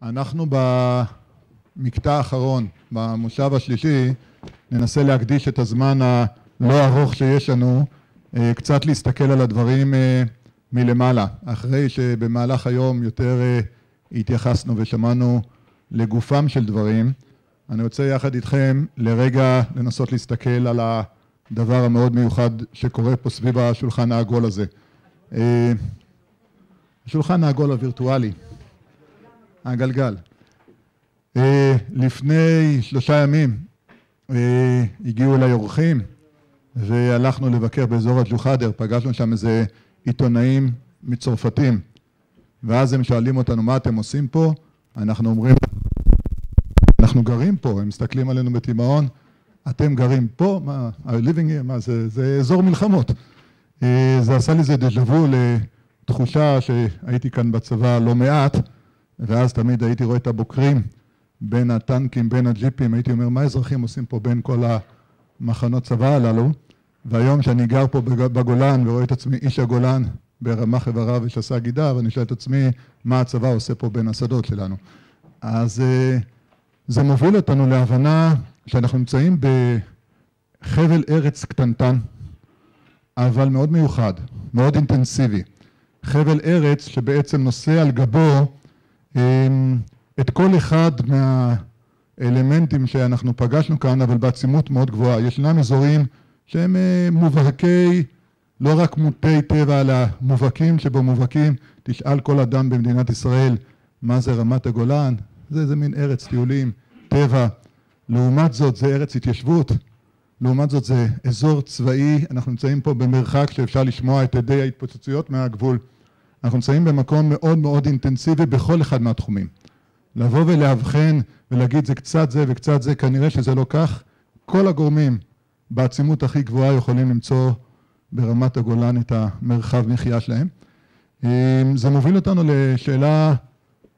אנחנו במקטע האחרון, במושב השלישי, ננסה להקדיש את הזמן הלא ארוך שיש לנו, קצת להסתכל על הדברים מלמעלה. אחרי שבמהלך היום יותר התייחסנו ושמענו לגופם של דברים, אני רוצה יחד איתכם לרגע לנסות להסתכל על הדבר המאוד מיוחד שקורה פה סביב השולחן העגול הזה. השולחן העגול הווירטואלי, הגלגל. לפני 3 ימים הגיעו אליי אורחים והלכנו לבקר באזור הג'וחדר, פגשנו שם איזה עיתונאים מצרפתים, ואז הם שואלים אותנו מה אתם עושים פה? אנחנו אומרים אנחנו גרים פה, הם מסתכלים עלינו בתימהון, אתם גרים פה? מה, living here? מה זה אזור מלחמות. זה עשה לי זה דז'ה-וו לתחושה שהייתי כאן בצבא לא מעט, ואז תמיד הייתי רואה את הבוקרים בין הטנקים, בין הג'יפים, הייתי אומר מה האזרחים עושים פה בין כל המחנות צבא הללו, והיום שאני גר פה בגולן ורואה את עצמי איש הגולן ברמ"ח איבריו ושס"ה גידיו, ואני שואל את עצמי מה הצבא עושה פה בין השדות שלנו. אז זה מוביל אותנו להבנה שאנחנו נמצאים בחבל ארץ קטנטן, אבל מאוד מיוחד, מאוד אינטנסיבי. חבל ארץ שבעצם נושא על גבו את כל אחד מהאלמנטים שאנחנו פגשנו כאן, אבל בעצימות מאוד גבוהה. ישנם אזורים שהם מובהקי, לא רק מוטי טבע, אלא מובהקים שבו מובהקים. תשאל כל אדם במדינת ישראל מה זה רמת הגולן, זה מין ארץ טיולים, טבע. לעומת זאת זה ארץ התיישבות, לעומת זאת זה אזור צבאי. אנחנו נמצאים פה במרחק שאפשר לשמוע את ידי ההתפוצצויות מהגבול. אנחנו נמצאים במקום מאוד מאוד אינטנסיבי בכל אחד מהתחומים. לבוא ולהבחן ולהגיד זה קצת זה וקצת זה, כנראה שזה לא כך. כל הגורמים בעצימות הכי גבוהה יכולים למצוא ברמת הגולן את המרחב מחיה שלהם. זה מוביל אותנו לשאלה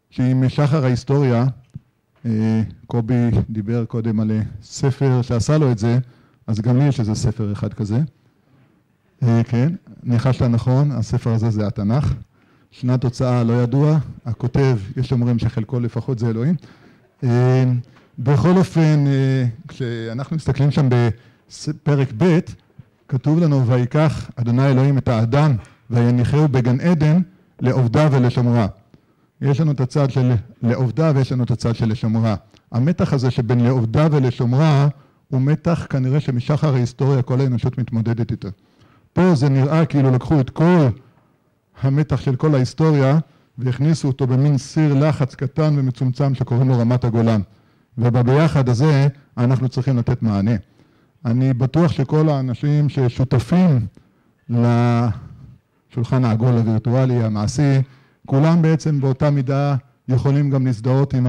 שהיא משחר ההיסטוריה. קובי דיבר קודם על ספר שעשה לו את זה, אז גם לי יש איזה ספר אחד כזה. כן, ניחשת נכון, הספר הזה זה התנ"ך. שנת הוצאה לא ידוע, הכותב, יש אומרים שחלקו לפחות זה אלוהים. בכל אופן, כשאנחנו מסתכלים שם בפרק ב', כתוב לנו ויקח אדוני אלוהים את האדם ויניחהו בגן עדן לעובדה ולשמרה. יש לנו את הצד של לעובדה ויש לנו את הצד של לשמרה. המתח הזה שבין לעובדה ולשמרה הוא מתח כנראה שמשחר ההיסטוריה כל האנושות מתמודדת איתו. פה זה נראה כאילו לקחו את כל המתח של כל ההיסטוריה והכניסו אותו במין סיר לחץ קטן ומצומצם שקוראים לו רמת הגולן. ובביחד הזה אנחנו צריכים לתת מענה. אני בטוח שכל האנשים ששותפים לשולחן העגול הווירטואלי המעשי, כולם בעצם באותה מידה יכולים גם להזדהות עם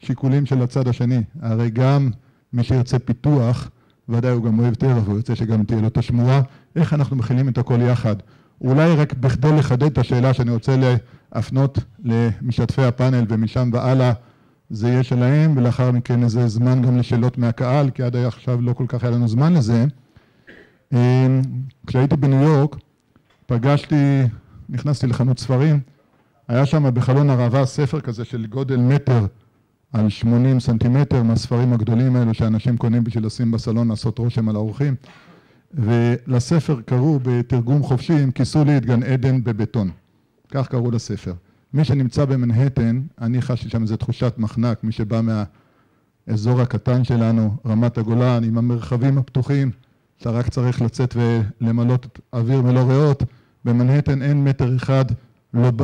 השיקולים של הצד השני. הרי גם מי שירצה פיתוח, ודאי הוא גם אוהב טבע, והוא ירצה שגם תהיה לו את השמורה. איך אנחנו מכילים את הכל יחד? אולי רק בכדי לחדד את השאלה שאני רוצה להפנות למשתתפי הפאנל, ומשם והלאה זה יהיה שלהם, ולאחר מכן איזה זמן גם לשאלות מהקהל, כי עד עכשיו לא כל כך היה לנו זמן לזה. כשהייתי בניו יורק, נכנסתי לחנות ספרים, היה שם בחלון הראווה ספר כזה של גודל מטר על 80 סנטימטר, מהספרים הגדולים האלו שאנשים קונים בשביל לשים בסלון, לעשות רושם על האורחים. ולספר קראו בתרגום חופשי, הם כיסו לי את גן עדן בבטון. כך קראו לספר. מי שנמצא במנהטן, אני חשתי שם איזו תחושת מחנק, מי שבא מהאזור הקטן שלנו, רמת הגולן, עם המרחבים הפתוחים, אתה רק צריך לצאת ולמלות אוויר מלא ריאות. במנהטן אין מטר אחד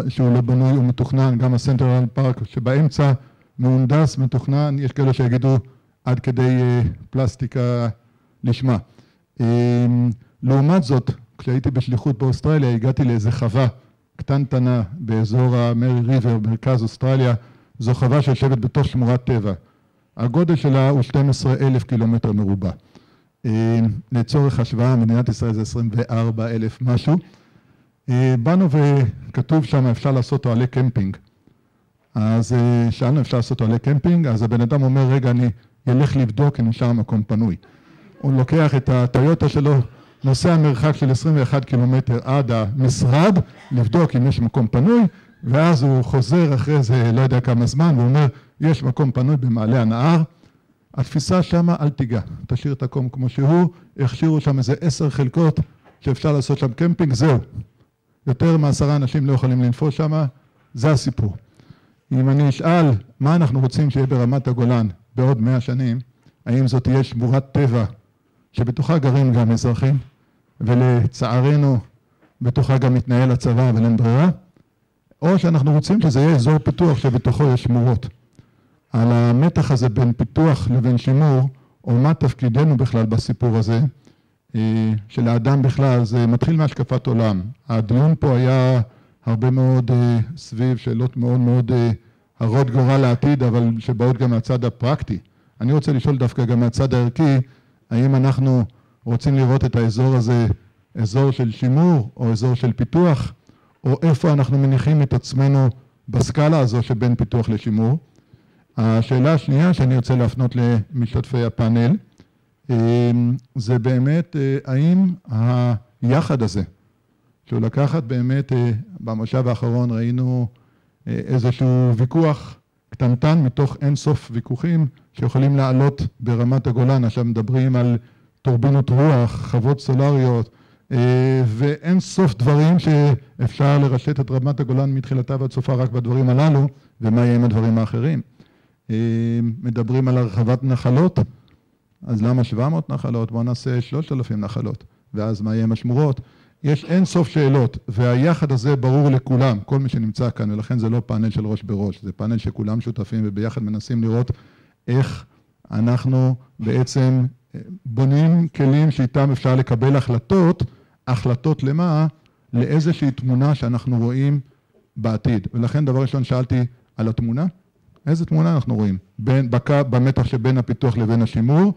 שהוא לא בנוי ומתוכנן, גם הסנטרל פארק שבאמצע מהונדס, מתוכנן, יש כאלה שיגידו עד כדי פלסטיקה לשמה. לעומת זאת, כשהייתי בשליחות באוסטרליה, הגעתי לאיזה חווה קטנטנה באזור המרי ריבר, מרכז אוסטרליה. זו חווה שיושבת בתוך שמורת טבע. הגודל שלה הוא 12,000 קילומטר מרובע. לצורך השוואה, מדינת ישראל זה 24,000 משהו. באנו וכתוב שם אפשר לעשות אוהלי קמפינג. אז שאלנו אפשר לעשות אוהלי קמפינג, אז הבן אדם אומר רגע אני אלך לבדוק אם נשאר מקום פנוי. הוא לוקח את הטויוטה שלו, נוסע מרחק של 21 קילומטר עד המשרד, לבדוק אם יש מקום פנוי, ואז הוא חוזר אחרי זה, לא יודע כמה זמן, ואומר, יש מקום פנוי במעלה הנהר, התפיסה שמה אל תיגע, תשאיר את הקום כמו שהוא, הכשירו שם איזה 10 חלקות שאפשר לעשות שם קמפינג, זהו. יותר מ10 אנשים לא יכולים לנפוש שם, זה הסיפור. אם אני אשאל מה אנחנו רוצים שיהיה ברמת הגולן בעוד 100 שנים, האם זאת תהיה שמורת טבע שבתוכה גרים גם אזרחים, ולצערנו בתוכה גם מתנהל הצבא אבל אין ברירה, או שאנחנו רוצים שזה יהיה אזור פיתוח שבתוכו יש שמורות. על המתח הזה בין פיתוח לבין שימור, או מה תפקידנו בכלל בסיפור הזה, של האדם בכלל, זה מתחיל מהשקפת עולם. הדיון פה היה הרבה מאוד סביב שאלות מאוד מאוד הרות גורל לעתיד, אבל שבאות גם מהצד הפרקטי. אני רוצה לשאול דווקא גם מהצד הערכי, האם אנחנו רוצים לראות את האזור הזה, אזור של שימור או אזור של פיתוח, או איפה אנחנו מניחים את עצמנו בסקאלה הזו שבין פיתוח לשימור. השאלה השנייה שאני רוצה להפנות למשתתפי הפאנל, זה באמת האם היחד הזה, שהוא לקחת באמת, במושב האחרון ראינו איזשהו ויכוח קטנטן מתוך אין סוף ויכוחים שיכולים לעלות ברמת הגולן. עכשיו מדברים על טורבינות רוח, חוות סולריות, ואין סוף דברים שאפשר לרשת את רמת הגולן מתחילתה ועד סופה רק בדברים הללו, ומה יהיה עם הדברים האחרים. מדברים על הרחבת נחלות, אז למה 700 נחלות? בואו נעשה 3,000 נחלות, ואז מה יהיה עם השמורות? יש אין סוף שאלות, והיחד הזה ברור לכולם, כל מי שנמצא כאן, ולכן זה לא פאנל של ראש בראש, זה פאנל שכולם שותפים וביחד מנסים לראות איך אנחנו בעצם בונים כלים שאיתם אפשר לקבל החלטות למה? לאיזושהי תמונה שאנחנו רואים בעתיד. ולכן דבר ראשון שאלתי על התמונה, איזה תמונה אנחנו רואים? במתח שבין הפיתוח לבין השימור,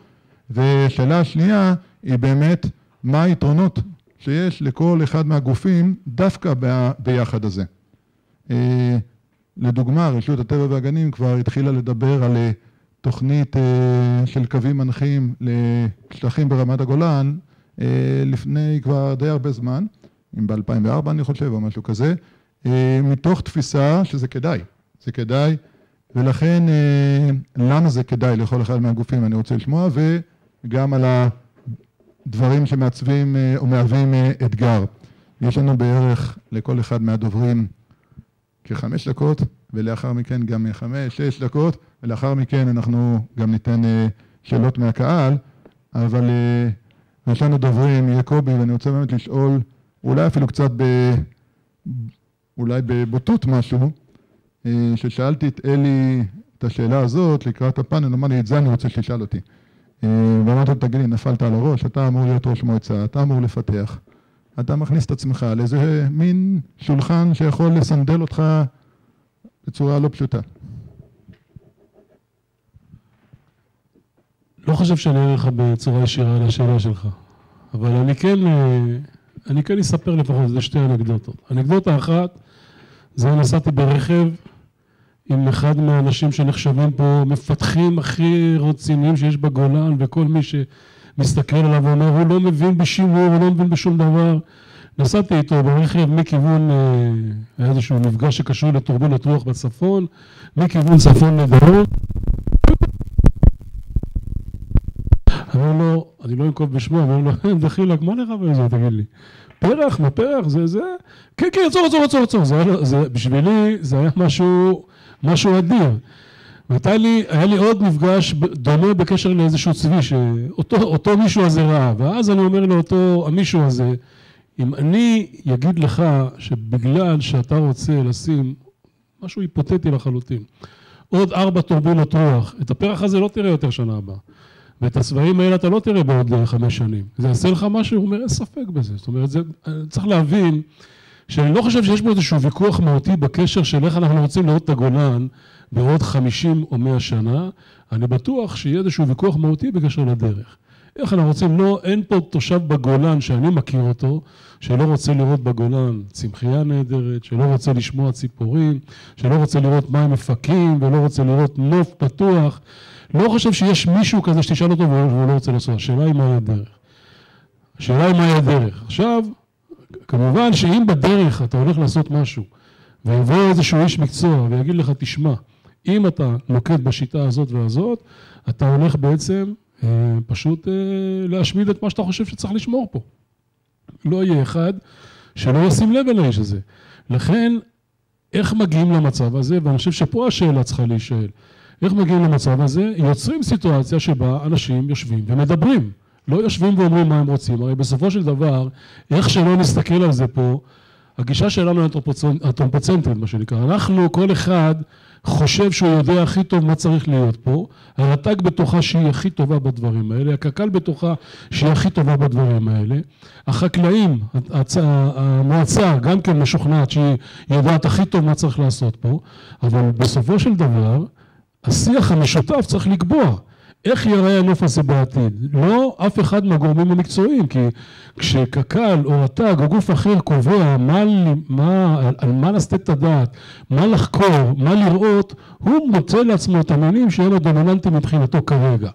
ושאלה השנייה היא באמת מה היתרונות שיש לכל אחד מהגופים דווקא ביחד הזה. לדוגמה, רשות הטבע והגנים כבר התחילה לדבר על תוכנית של קווים מנחים לשטחים ברמת הגולן, לפני כבר די הרבה זמן, אם ב-2004 אני חושב או משהו כזה, מתוך תפיסה שזה כדאי, זה כדאי, ולכן למה זה כדאי לכל אחד מהגופים אני רוצה לשמוע, וגם על הדברים שמעצבים או מהווים אתגר. יש לנו בערך לכל אחד מהדוברים כ5 דקות, ולאחר מכן גם 5-6 דקות, ולאחר מכן אנחנו גם ניתן שאלות מהקהל, אבל יש לנו דוברים, יקובי, ואני רוצה באמת לשאול, אולי אפילו קצת אולי בבוטות משהו, ששאלתי את אלי את השאלה הזאת לקראת הפאנל, אמר לי, את זה אני רוצה שתשאל אותי. ואמרתי, תגיד לי, נפלת על הראש, אתה אמור להיות ראש מועצה, אתה אמור לפתח, אתה מכניס את עצמך לאיזה מין שולחן שיכול לסנדל אותך בצורה לא פשוטה. לא חושב שאני אראה לך בצורה ישירה על השאלה שלך, אבל אני כן אספר לפחות, זה 2 אנקדוטות. אנקדוטה אחת, זה נסעתי ברכב עם אחד מהאנשים שנחשבים פה מפתחים הכי רציניים שיש בגולן, וכל מי שמסתכל עליו ואומר, הוא לא מבין בשימור, הוא לא מבין בשום דבר. נסעתי איתו ברכב מכיוון, היה איזשהו מפגש שקשור לטורבינות רוח בצפון, מכיוון צפון לדרום. אמר לו, אני לא אנקוב בשמו, אמר לו, דחילק, מה לך בזה, תגיד לי? פרח, מה פרח, זה? כן, עצור. בשבילי זה היה משהו אדיר. היה לי עוד מפגש דומה בקשר לאיזשהו צבי, שאותו מישהו הזה ראה, ואז אני אומר לאותו המישהו הזה, אם אני אגיד לך שבגלל שאתה רוצה לשים משהו היפותטי לחלוטין, עוד 4 טורבינות רוח, את הפרח הזה לא תראה יותר שנה הבאה. ואת הצבעים האלה אתה לא תראה בעוד 5 שנים. זה יעשה לך משהו, הוא אומר, אין ספק בזה. זאת אומרת, צריך להבין שאני לא חושב שיש פה איזשהו ויכוח מהותי בקשר של איך אנחנו רוצים לראות את הגולן בעוד 50 או 100 שנה. אני בטוח שיהיה איזשהו ויכוח מהותי בקשר לדרך. איך אנחנו רוצים, אין פה תושב בגולן שאני מכיר אותו, שלא רוצה לראות בגולן צמחייה נהדרת, שלא רוצה לשמוע ציפורים, שלא רוצה לראות מים מפקים, ולא רוצה לראות נוף פתוח. לא חושב שיש מישהו כזה שתשאל אותו והוא לא רוצה לעשות. השאלה היא מהי הדרך. עכשיו, כמובן שאם בדרך אתה הולך לעשות משהו, ויבוא איזשהו איש מקצוע ויגיד לך, תשמע, אם אתה נוקט בשיטה הזאת והזאת, אתה הולך בעצם פשוט להשמיד את מה שאתה חושב שצריך לשמור פה. לא יהיה אחד שלא ישים לב אל האיש הזה. לכן, איך מגיעים למצב הזה? ואני חושב שפה השאלה צריכה להישאל. איך מגיעים למצב הזה? יוצרים סיטואציה שבה אנשים יושבים ומדברים. לא יושבים ואומרים מה הם רוצים. הרי בסופו של דבר, איך שלא נסתכל על זה פה, הגישה שלנו אנתרופוצנטרית, מה שנקרא. אנחנו, כל אחד חושב שהוא יודע הכי טוב מה צריך להיות פה, הרט"ג בתוכה שהיא הכי טובה בדברים האלה, הקק"ל בתוכה שהיא הכי טובה בדברים האלה, החקלאים, המועצה גם כן משוכנעת שהיא יודעת הכי טוב מה צריך לעשות פה, אבל בסופו של דבר, השיח המשותף צריך לקבוע. איך יראה הנוף הזה בעתיד? לא אף אחד מהגורמים המקצועיים, כי כשקק"ל או רט"ג או גוף אחר קובע על מה לתת את הדעת, מה לחקור, מה לראות, הוא מוצא לעצמו את העניינים שהם הדומיננטיים מבחינתו כרגע.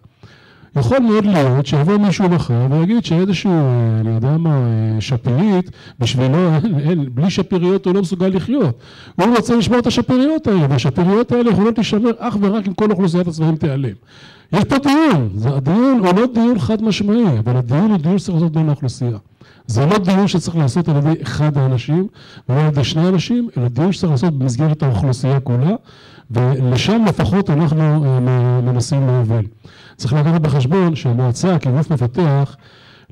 יכול מאוד להיות שיבוא מישהו מחר ויגיד שאיזשהו, אני יודע מה, שפירית, בשבילו, בלי שפיריות הוא לא מסוגל לחיות. הוא רוצה לשמור את השפיריות האלה, והשפיריות האלה יכולות להישמר אך ורק אם כל אוכלוסיית הצבעים תיעלם. יש פה דיון, הדיון הוא לא דיון חד משמעי, אבל הדיון הוא דיון שצריך לעשות בין האוכלוסייה. זה לא דיון שצריך לעשות על ידי אחד האנשים, ולא על ידי שני אנשים, אלא דיון שצריך לעשות במסגרת האוכלוסייה כולה, ולשם לפחות אנחנו מנסים להוביל. צריך לקחת בחשבון שהמועצה כגוף מפתח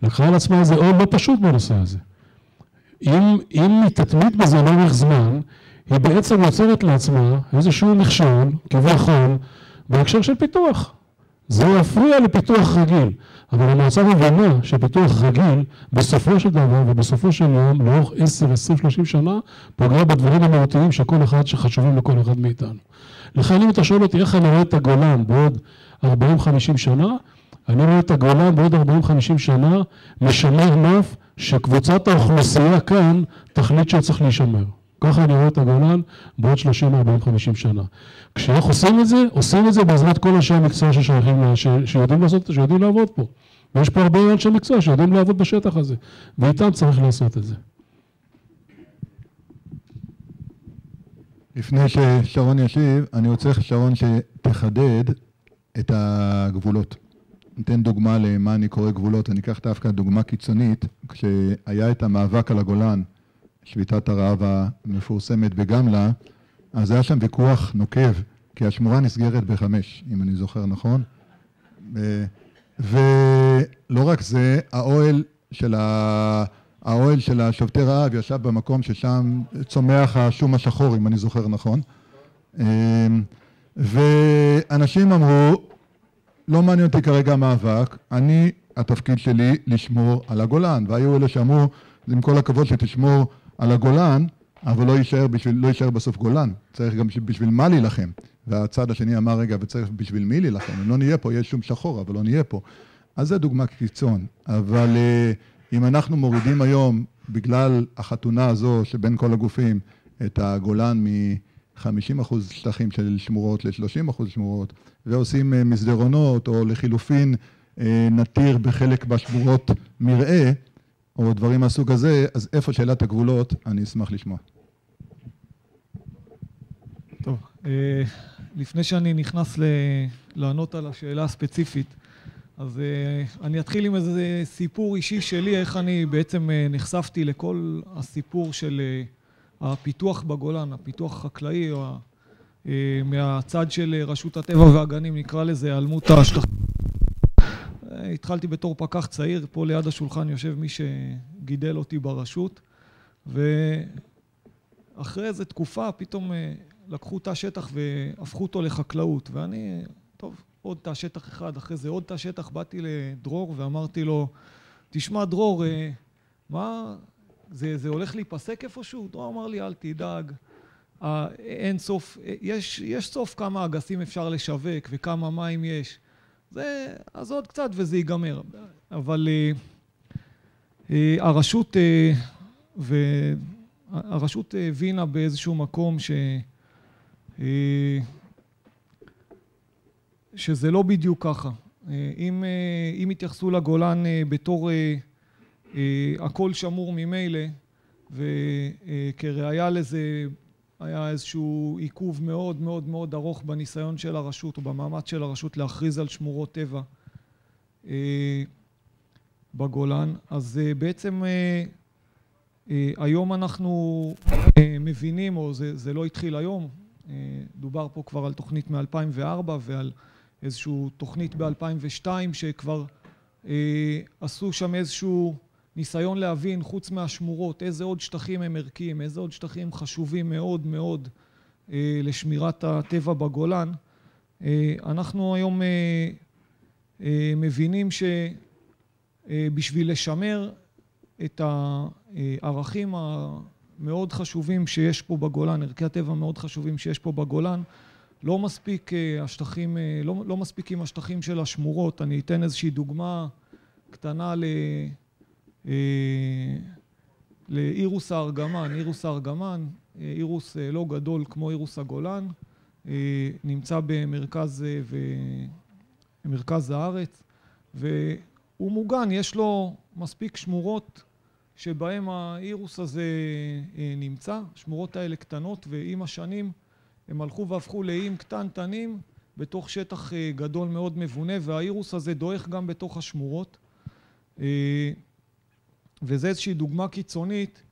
לקחה על עצמה איזה עול לא פשוט בנושא הזה. אם היא תתמיד בזה לאורך זמן, היא בעצם יוצרת לעצמה איזשהו מכשול, כביכול, בהקשר של פיתוח. זה יפריע לפיתוח רגיל, אבל המועצה מבינה שפיתוח רגיל בסופו של דבר ובסופו של יום לאורך 10, 20, 30 שנה פוגע בדברים המהותיים שכל אחד שחשובים לכל אחד מאיתנו. לכן אם אתה שואל אותי איך אני רואה את הגולן בעוד 40-50 שנה, אני רואה את הגולן בעוד 40-50 שנה משמר נוף שקבוצת האוכלוסייה כאן תחליט שצריך להישמר. ככה אני רואה את הגולן בעוד 30-40-50 שנה. כשאיך עושים את זה? עושים את זה בעזרת כל אנשי המקצוע ששייכים, שיודעים לעשות, שיודעים לעבוד פה. ויש פה הרבה אנשי מקצוע שיודעים לעבוד בשטח הזה, ואיתם צריך לעשות את זה. לפני ששרון ישיב, אני רוצה שרון שתחדד את הגבולות. ניתן דוגמה למה אני קורא גבולות, אני אקח דווקא דוגמה קיצונית, כשהיה את המאבק על הגולן, שביתת הרעב המפורסמת בגמלה, אז היה שם ויכוח נוקב, כי השמורה נסגרת ב5, אם אני זוכר נכון. ולא רק זה, האוהל של השובתי רעב ישב במקום ששם צומח השום השחור, אם אני זוכר נכון. ואנשים אמרו, לא מעניין אותי כרגע המאבק, התפקיד שלי לשמור על הגולן. והיו אלה שאמרו, עם כל הכבוד שתשמור על הגולן, אבל לא יישאר בסוף גולן. צריך גם בשביל מה להילחם. והצד השני אמר, רגע, וצריך בשביל מי להילחם. אם לא נהיה פה, יש שום שחור, אבל לא נהיה פה. אז זה דוגמה קיצון. אבל אם אנחנו מורידים היום, בגלל החתונה הזו שבין כל הגופים, את הגולן מ-50% שטחים של שמורות ל-30% שמורות, ועושים מסדרונות, או לחילופין נתיר בחלק בשמורות מרעה, או דברים מהסוג הזה, אז איפה שאלת הגבולות, אני אשמח לשמוע. טוב, לפני שאני נכנס לענות על השאלה הספציפית, אז אני אתחיל עם איזה סיפור אישי שלי, איך אני בעצם נחשפתי לכל הסיפור של הפיתוח בגולן, הפיתוח החקלאי, או מהצד של רשות הטבע והגנים, נקרא לזה, אלמות השטחים. התחלתי בתור פקח צעיר, פה ליד השולחן יושב מי שגידל אותי ברשות, ואחרי איזו תקופה פתאום לקחו תא שטח והפכו אותו לחקלאות, ואני, טוב, עוד תא שטח אחד, אחרי זה עוד תא שטח, באתי לדרור ואמרתי לו, תשמע דרור, מה, זה הולך להיפסק איפשהו? דרור אמר לי, אל תדאג, אין סוף, יש סוף כמה אגסים אפשר לשווק וכמה מים יש. אז עוד קצת וזה ייגמר. אבל הרשות הבינה באיזשהו מקום שזה לא בדיוק ככה. אם התייחסו לגולן בתור הכל שמור ממילא, וכראיה לזה היה איזשהו עיכוב מאוד מאוד מאוד ארוך בניסיון של הרשות או במאמץ של הרשות להכריז על שמורות טבע בגולן. אז בעצם היום אנחנו מבינים, או זה לא התחיל היום, דובר פה כבר על תוכנית מ-2004 ועל איזושהי תוכנית ב-2002 שכבר עשו שם איזשהו ניסיון להבין חוץ מהשמורות איזה עוד שטחים הם ערכיים, איזה עוד שטחים חשובים מאוד מאוד לשמירת הטבע בגולן. אנחנו היום מבינים שבשביל לשמר את הערכים המאוד חשובים שיש פה בגולן, ערכי הטבע מאוד חשובים שיש פה בגולן, לא מספיקים השטחים של השמורות. אני אתן איזושהי דוגמה קטנה לאירוס הארגמן. אירוס הארגמן, אירוס לא גדול כמו אירוס הגולן, נמצא במרכז הארץ, והוא מוגן, יש לו מספיק שמורות שבהם האירוס הזה נמצא. השמורות האלה קטנות, ועם השנים הם הלכו והפכו לאיים קטנטנים בתוך שטח גדול מאוד מבונה, והאירוס הזה דועך גם בתוך השמורות. וזה איזושהי דוגמה קיצונית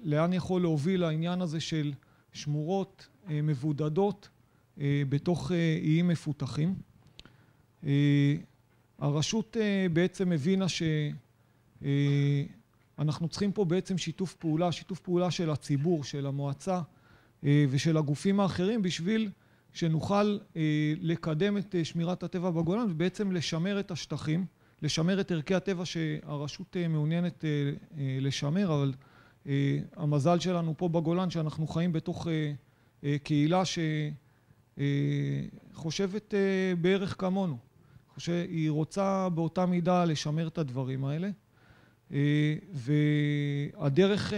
לאן יכול להוביל העניין הזה של שמורות מבודדות בתוך איים מפותחים. הרשות בעצם הבינה שאנחנו צריכים פה בעצם שיתוף פעולה של הציבור, של המועצה ושל הגופים האחרים, בשביל שנוכל לקדם את שמירת הטבע בגולן ובעצם לשמר את השטחים, לשמר את ערכי הטבע שהרשות מעוניינת לשמר. אבל המזל שלנו פה בגולן שאנחנו חיים בתוך קהילה שחושבת בערך כמונו, היא רוצה באותה מידה לשמר את הדברים האלה, והדרך,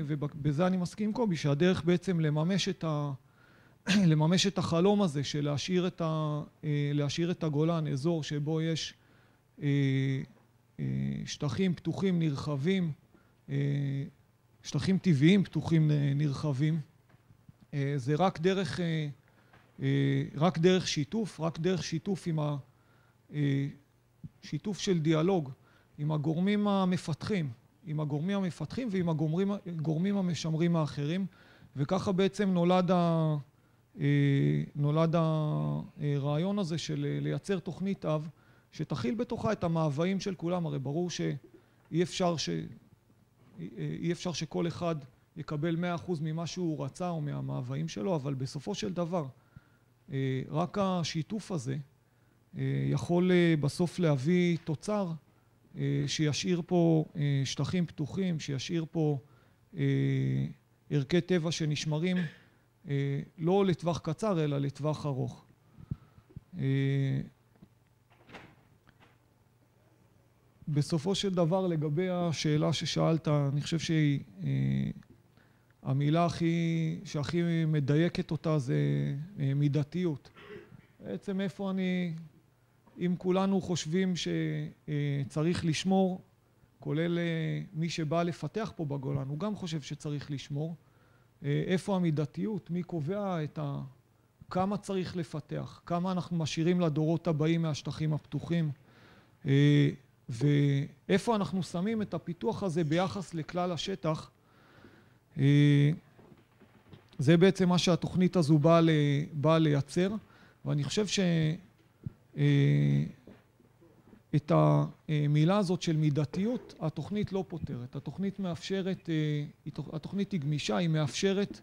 ובזה אני מסכים קובי, שהדרך בעצם לממש את החלום הזה של להשאיר את הגולן אזור שבו יש שטחים פתוחים נרחבים, שטחים טבעיים פתוחים נרחבים, זה רק דרך שיתוף עם שיתוף של דיאלוג עם הגורמים המפתחים, ועם הגורמים המשמרים האחרים. וככה בעצם נולד הרעיון הזה של לייצר תוכנית אב שתכיל בתוכה את המאוויים של כולם. הרי ברור שאי אפשר שכל אחד יקבל 100% ממה שהוא רצה או מהמאוויים שלו, אבל בסופו של דבר רק השיתוף הזה יכול בסוף להביא תוצר שישאיר פה שטחים פתוחים, שישאיר פה ערכי טבע שנשמרים לא לטווח קצר אלא לטווח ארוך. בסופו של דבר, לגבי השאלה ששאלת, אני חושב שהיא המילה שהכי מדייקת אותה זה מידתיות. בעצם איפה אם כולנו חושבים שצריך לשמור, כולל מי שבא לפתח פה בגולן, הוא גם חושב שצריך לשמור, איפה המידתיות? מי קובע כמה צריך לפתח? כמה אנחנו משאירים לדורות הבאים מהשטחים הפתוחים? ואיפה אנחנו שמים את הפיתוח הזה ביחס לכלל השטח? זה בעצם מה שהתוכנית הזו באה לייצר, ואני חושב את המילה הזאת של מידתיות התוכנית לא פותרת. התוכנית מאפשרת, התוכנית היא גמישה, היא מאפשרת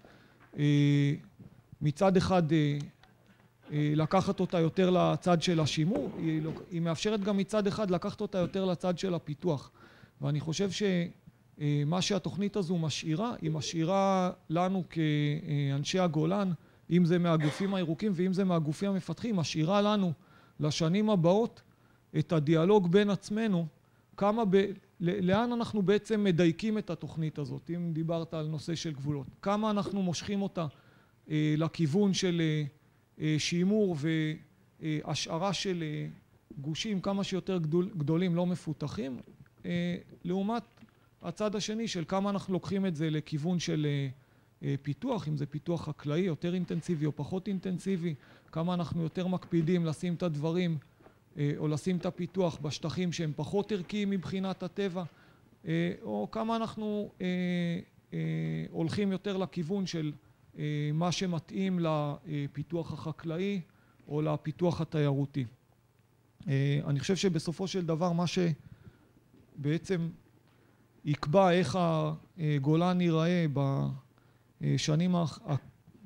מצד אחד לקחת אותה יותר לצד של השימור, היא מאפשרת גם מצד אחד לקחת אותה יותר לצד של הפיתוח. ואני חושב שמה שהתוכנית הזו משאירה, היא משאירה לנו כאנשי הגולן, אם זה מהגופים הירוקים ואם זה מהגופים המפתחים, משאירה לנו לשנים הבאות את הדיאלוג בין עצמנו, לאן אנחנו בעצם מדייקים את התוכנית הזאת. אם דיברת על נושא של גבולות, כמה אנחנו מושכים אותה לכיוון של שימור והשארה של גושים כמה שיותר גדולים לא מפותחים, לעומת הצד השני של כמה אנחנו לוקחים את זה לכיוון של פיתוח, אם זה פיתוח חקלאי יותר אינטנסיבי או פחות אינטנסיבי, כמה אנחנו יותר מקפידים לשים את הדברים או לשים את הפיתוח בשטחים שהם פחות ערכיים מבחינת הטבע, או כמה אנחנו הולכים יותר לכיוון של מה שמתאים לפיתוח החקלאי או לפיתוח התיירותי. אני חושב שבסופו של דבר מה שבעצם יקבע איך הגולן ייראה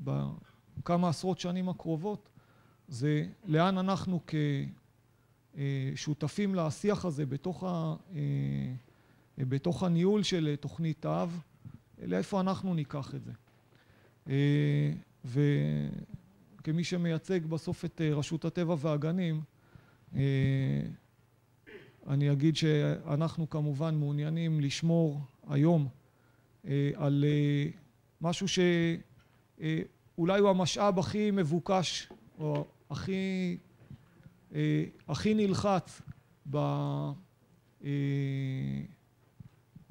בכמה עשרות שנים הקרובות, זה לאן אנחנו כשותפים לשיח הזה בתוך הניהול של תוכנית האב, לאיפה אנחנו ניקח את זה. וכמי שמייצג בסוף את רשות הטבע והגנים, אני אגיד שאנחנו כמובן מעוניינים לשמור היום על משהו שאולי הוא המשאב הכי מבוקש או הכי נלחץ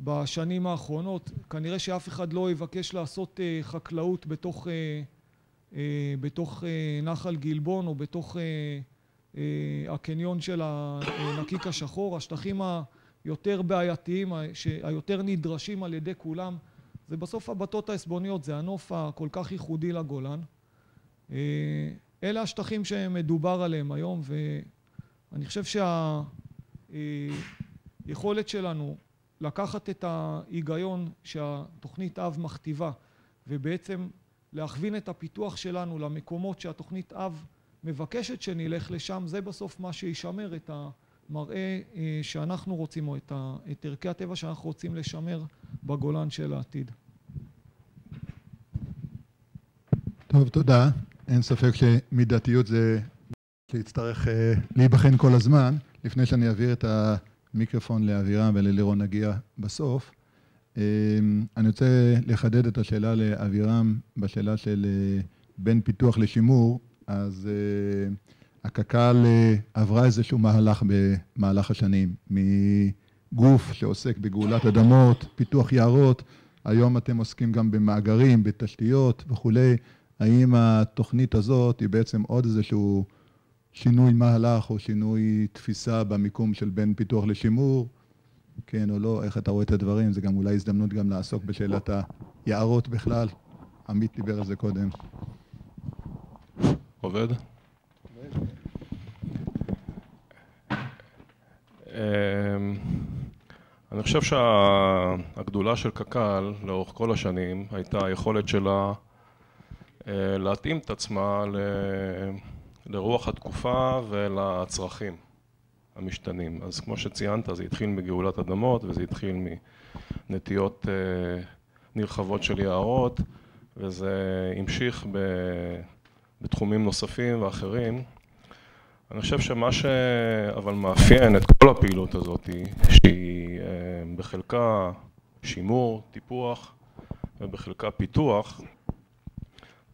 בשנים האחרונות. כנראה שאף אחד לא יבקש לעשות חקלאות בתוך נחל גלבון או בתוך הקניון של הנקיק השחור. השטחים היותר בעייתיים, היותר נדרשים על ידי כולם, זה בסוף הבתות העסבוניות, זה הנוף הכל כך ייחודי לגולן. אלה השטחים שמדובר עליהם היום, ואני חושב שהיכולת שלנו לקחת את ההיגיון שהתוכנית אב מכתיבה, ובעצם להכווין את הפיתוח שלנו למקומות שהתוכנית אב מבקשת שנלך לשם, זה בסוף מה שישמר את המראה שאנחנו רוצים, או את ערכי הטבע שאנחנו רוצים לשמר בגולן של העתיד. טוב, תודה. אין ספק שמידתיות זה שיצטרך להיבחן כל הזמן. לפני שאני אעביר את המיקרופון לאבירם וללירון נגיע בסוף, אני רוצה לחדד את השאלה לאבירם בשאלה של בין פיתוח לשימור. אז הקק"ל עברה איזשהו מהלך במהלך השנים, מגוף שעוסק בגאולת אדמות, פיתוח יערות, היום אתם עוסקים גם במאגרים, בתשתיות וכולי. האם התוכנית הזאת היא בעצם עוד איזשהו שינוי מהלך או שינוי תפיסה במיקום של בין פיתוח לשימור? כן או לא, איך אתה רואה את הדברים? זה גם אולי הזדמנות גם לעסוק בשאלת היערות בכלל. עמית דיבר על זה קודם. עובד? אני חושב שהגדולה של קק"ל לאורך כל השנים הייתה היכולת שלה להתאים את עצמה לרוח התקופה ולצרכים המשתנים. אז כמו שציינת, זה התחיל מגאולת אדמות וזה התחיל מנטיות נרחבות של יערות, וזה המשיך בתחומים נוספים ואחרים. אני חושב שמה אבל מאפיין את כל הפעילות הזאת, שהיא בחלקה שימור, טיפוח, ובחלקה פיתוח,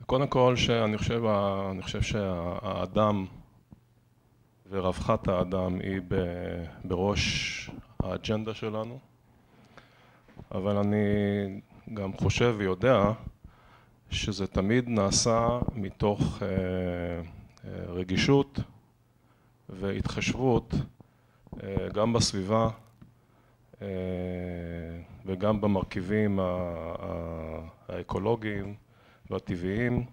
קודם כל שאני חושב שהאדם ורווחת האדם היא בראש האג'נדה שלנו, אבל אני גם חושב ויודע שזה תמיד נעשה מתוך רגישות והתחשבות גם בסביבה וגם במרכיבים האקולוגיים והטבעיים,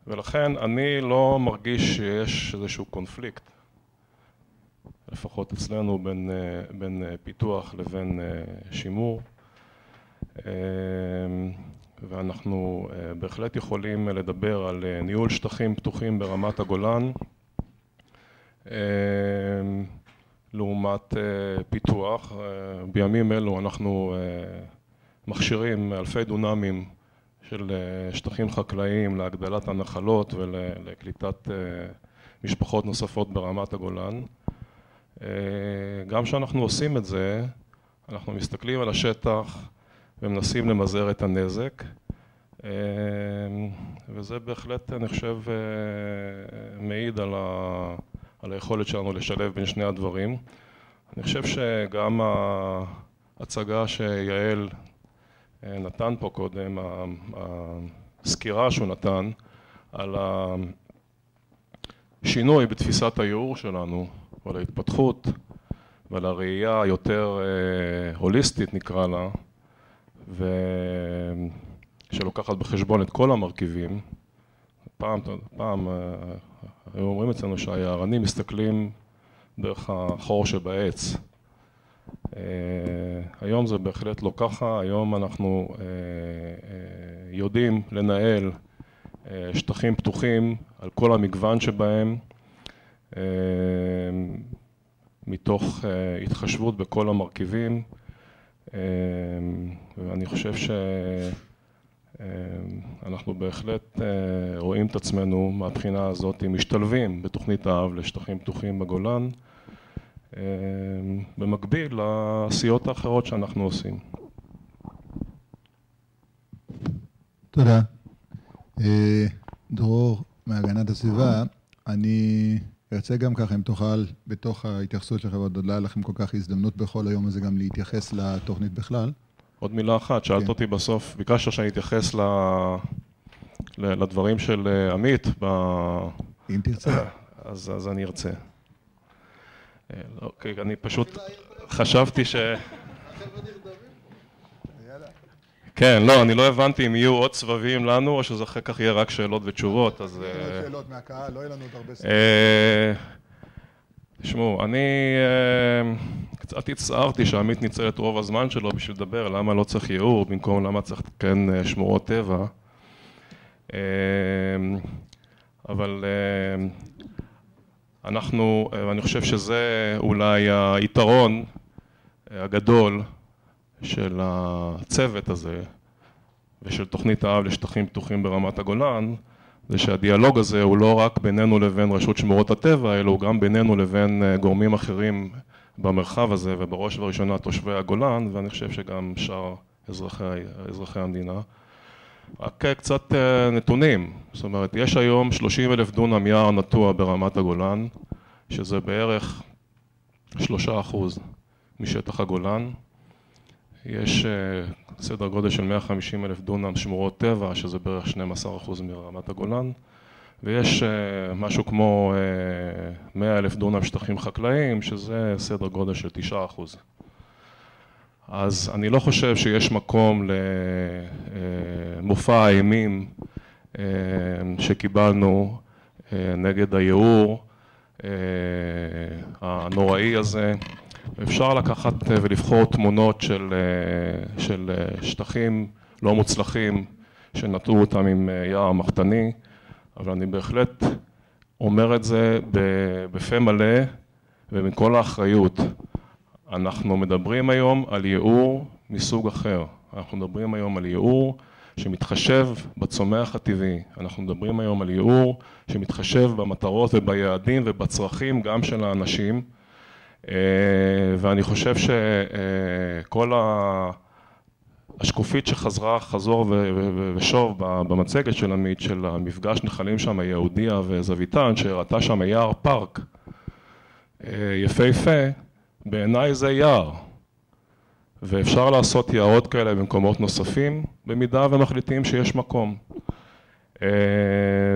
ולכן אני לא מרגיש שיש איזשהו קונפליקט, לפחות אצלנו, בין פיתוח לבין שימור. ואנחנו בהחלט יכולים לדבר על ניהול שטחים פתוחים ברמת הגולן לעומת פיתוח. בימים אלו אנחנו מכשירים אלפי דונמים של שטחים חקלאיים להגדלת הנחלות ולקליטת משפחות נוספות ברמת הגולן. גם כשאנחנו עושים את זה, אנחנו מסתכלים על השטח ומנסים למזער את הנזק, וזה בהחלט, אני חושב, מעיד על היכולת שלנו לשלב בין שני הדברים. אני חושב שגם ההצגה שיעל נתן פה קודם, הסקירה שהוא נתן על השינוי בתפיסת הייעור שלנו, ועל ההתפתחות ועל הראייה היותר הוליסטית נקרא לה, ושלוקחת בחשבון את כל המרכיבים. פעם היו אומרים אצלנו שהיערנים מסתכלים דרך החור שבעץ. היום זה בהחלט לא ככה, היום אנחנו יודעים לנהל שטחים פתוחים על כל המגוון שבהם, מתוך התחשבות בכל המרכיבים, ואני חושב שאנחנו בהחלט רואים את עצמנו מהבחינה הזאת משתלבים בתוכנית האב לשטחים פתוחים בגולן, במקביל לעשיות האחרות שאנחנו עושים. תודה. דרור מהגנת הסביבה, אני ארצה גם ככה, אם תוכל, בתוך ההתייחסות שלך, ועוד לא היה לכם כל כך הזדמנות בכל היום הזה גם להתייחס לתוכנית בכלל. עוד מילה אחת, שאלת אותי בסוף, ביקשת שאני אתייחס לדברים של עמית. אם תרצה. אז אני ארצה. אוקיי, אני פשוט חשבתי כן, לא, אני לא הבנתי אם יהיו עוד סבבים לנו, או שזה אחר כך יהיה רק שאלות ותשובות, אז... שאלות מהקהל, לא יהיה לנו עוד הרבה סבבים. תשמעו, אני קצת הצטערתי שעמית ניצל את רוב הזמן שלו בשביל לדבר למה לא צריך ייעור, במקום למה צריך כן שמורות טבע. אבל אני חושב שזה אולי היתרון הגדול של הצוות הזה ושל תוכנית האב לשטחים פתוחים ברמת הגולן, זה שהדיאלוג הזה הוא לא רק בינינו לבין רשות שמורות הטבע, אלא הוא גם בינינו לבין גורמים אחרים במרחב הזה, ובראש ובראשונה תושבי הגולן, ואני חושב שגם שאר אזרחי המדינה. רק קצת נתונים, זאת אומרת, יש היום 30,000 דונם יער נטוע ברמת הגולן, שזה בערך 3% משטח הגולן. יש סדר גודל של 150,000 דונם שמורות טבע, שזה בערך 12% מרמת הגולן, ויש משהו כמו 100,000 דונם שטחים חקלאיים, שזה סדר גודל של 9%. אז אני לא חושב שיש מקום למופע האימים שקיבלנו נגד הייעור הנוראי הזה. אפשר לקחת ולבחור תמונות של שטחים לא מוצלחים שנטעו אותם עם יער מחתני, אבל אני בהחלט אומר את זה בפה מלא ומכל האחריות. אנחנו מדברים היום על ייעור מסוג אחר. אנחנו מדברים היום על ייעור שמתחשב בצומח הטבעי. אנחנו מדברים היום על ייעור שמתחשב במטרות וביעדים ובצרכים גם של האנשים. ואני חושב שכל השקופית שחזרה חזור ושוב במצגת של עמית, של המפגש נחלים שם, יהודיה וזוויתן, שהראתה שם יער פארק יפהפה, בעיניי זה יער. ואפשר לעשות יערות כאלה במקומות נוספים, במידה ומחליטים שיש מקום.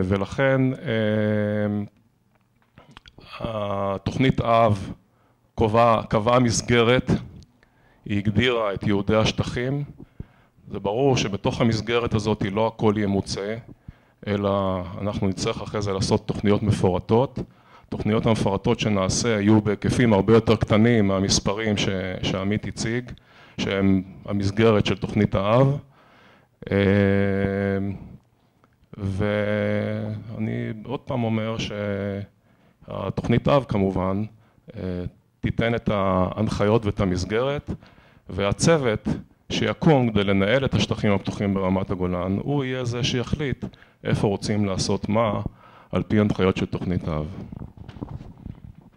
ולכן התוכנית אב קבעה מסגרת, היא הגדירה את ייעודי השטחים. זה ברור שבתוך המסגרת הזאת לא הכל יהיה מוצא, אלא אנחנו נצטרך אחרי זה לעשות תוכניות מפורטות. תוכניות המפורטות שנעשה יהיו בהיקפים הרבה יותר קטנים מהמספרים שעמית הציג, שהם המסגרת של תוכנית האב. ואני עוד פעם אומר שהתוכנית האב כמובן תיתן את ההנחיות ואת המסגרת, והצוות שיקום כדי לנהל את השטחים הפתוחים ברמת הגולן, הוא יהיה זה שיחליט איפה רוצים לעשות מה על פי הנחיות של תוכנית האב.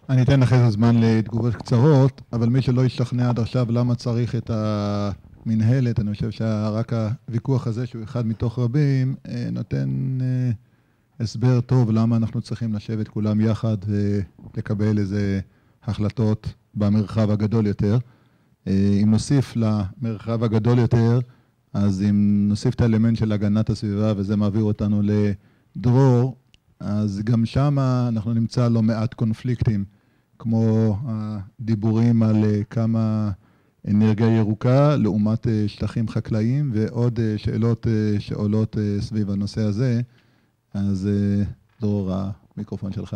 אני אתן לכם זמן לתגובות קצרות, אבל מי שלא ישתכנע עד עכשיו למה צריך את המנהלת, אני חושב שרק הוויכוח הזה שהוא אחד מתוך רבים, נותן הסבר טוב למה אנחנו צריכים לשבת כולם יחד ולקבל איזה החלטות במרחב הגדול יותר. אם נוסיף למרחב הגדול יותר, אז אם נוסיף את האלמנט של הגנת הסביבה, וזה מעביר אותנו לדרור, אז גם שם אנחנו נמצא לא מעט קונפליקטים, כמו הדיבורים על כמה אנרגיה ירוקה לעומת שטחים חקלאיים, ועוד שאלות שעולות סביב הנושא הזה. אז דרור, המיקרופון שלך.